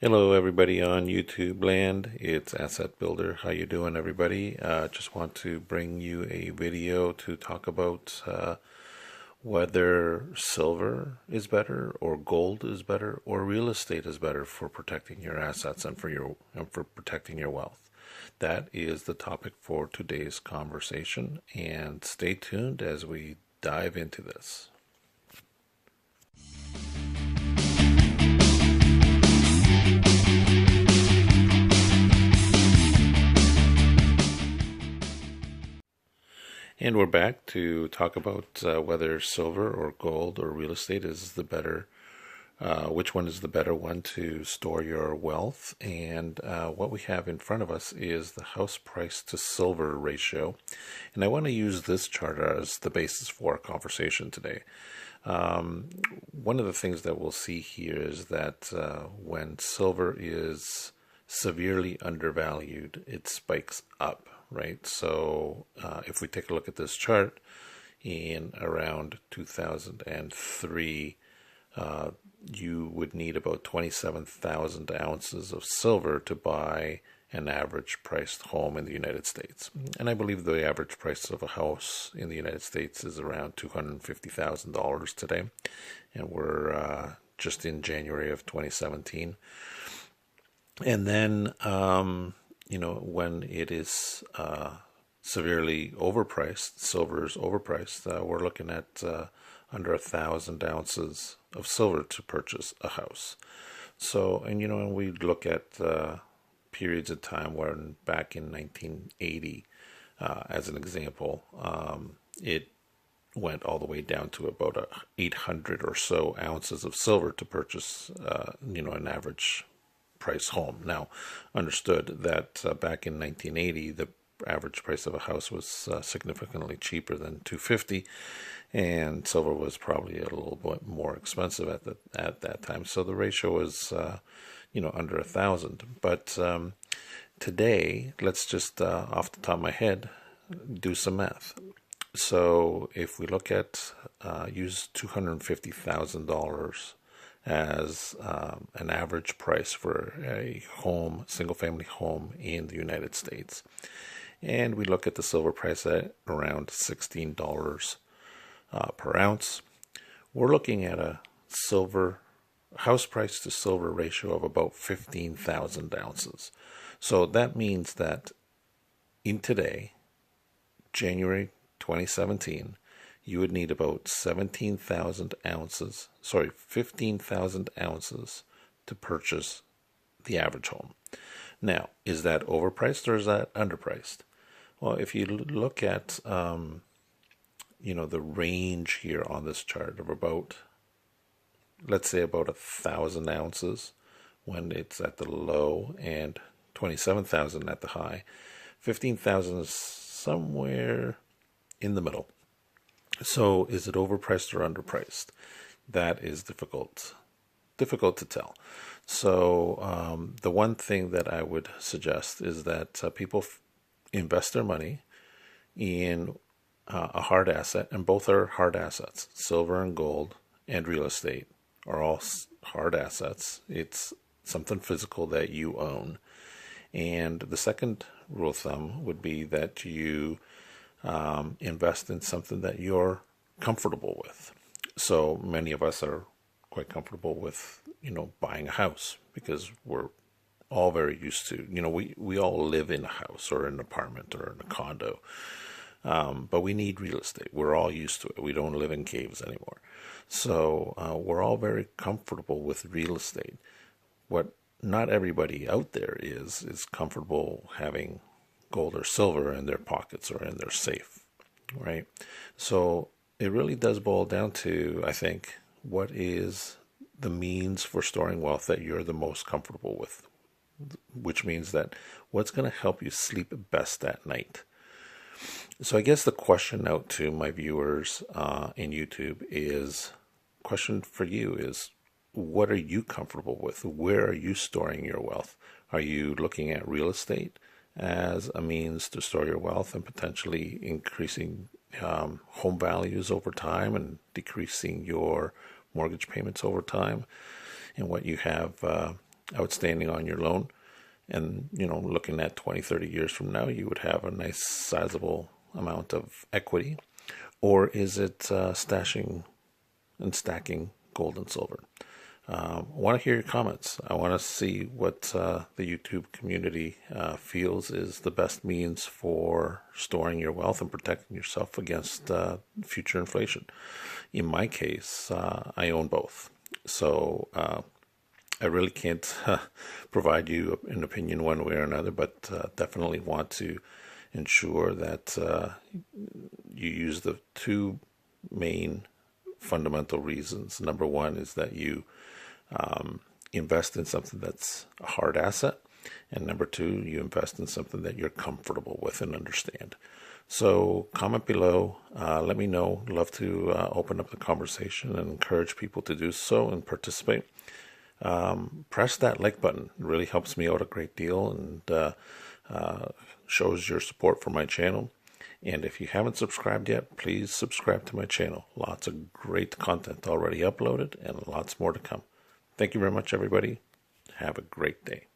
Hello everybody on YouTube land. It's Asset Builder. How you doing everybody? Just want to bring you a video to talk about whether silver is better or gold is better or real estate is better for protecting your assets and for protecting your wealth. That is the topic for today's conversation, and stay tuned as we dive into this. And we're back to talk about whether silver or gold or real estate is the better, which one is the better one to store your wealth. And what we have in front of us is the house price to silver ratio. And I want to use this chart as the basis for our conversation today. One of the things that we'll see here is that when silver is severely undervalued, it spikes up, right? So if we take a look at this chart in around 2003, you would need about 27,000 ounces of silver to buy an average priced home in the United States. And I believe the average price of a house in the United States is around $250,000 today. And we're just in January of 2017. And then, when it is severely overpriced, silver is overpriced, we're looking at under 1,000 ounces of silver to purchase a house. So, and we look at periods of time when back in 1980, as an example, it went all the way down to about 800 or so ounces of silver to purchase, an average price home. Now, understood that back in 1980, the average price of a house was significantly cheaper than 250, and silver was probably a little bit more expensive at that time. So the ratio was, under 1,000. But today, let's just off the top of my head do some math. So if we look at use $250,000 as an average price for a home, single-family home in the United States, and we look at the silver price at around $16 per ounce, we're looking at a silver house price to silver ratio of about 15,000 ounces. So that means that in today, January 2017, you would need about 15,000 ounces to purchase the average home. Now, is that overpriced or is that underpriced? Well, if you look at, the range here on this chart of about, let's say about 1,000 ounces when it's at the low and 27,000 at the high, 15,000 is somewhere in the middle. So is it overpriced or underpriced? That is difficult to tell. So the one thing that I would suggest is that people invest their money in a hard asset, and both are hard assets. Silver and gold and real estate are all hard assets. It's something physical that you own. And the second rule of thumb would be that you invest in something that you're comfortable with. So many of us are quite comfortable with, buying a house because we're all very used to, we all live in a house or an apartment or in a condo. But we need real estate. We're all used to it. We don't live in caves anymore. So we're all very comfortable with real estate. What not everybody out there is comfortable having gold or silver in their pockets or in their safe, right? So it really does boil down to, I think, what is the means for storing wealth that you're the most comfortable with, which means that what's going to help you sleep best at night. So I guess the question out to my viewers in YouTube question for you is, what are you comfortable with? Where are you storing your wealth? Are you looking at real estate as a means to store your wealth and potentially increasing home values over time and decreasing your mortgage payments over time? And what you have outstanding on your loan. And, looking at 20, 30 years from now, you would have a nice sizable amount of equity? Or is it stashing and stacking gold and silver? I want to hear your comments. I want to see what the YouTube community feels is the best means for storing your wealth and protecting yourself against future inflation. In my case, I own both. So I really can't provide you an opinion one way or another, but definitely want to ensure that you use the two main fundamental reasons. Number one is that you invest in something that's a hard asset, and number two, you invest in something that you're comfortable with and understand. So comment below, let me know. Love to open up the conversation and encourage people to do so and participate. Press that like button. It really helps me out a great deal and shows your support for my channel. And if you haven't subscribed yet, please subscribe to my channel. Lots of great content already uploaded and lots more to come. Thank you very much, everybody. Have a great day.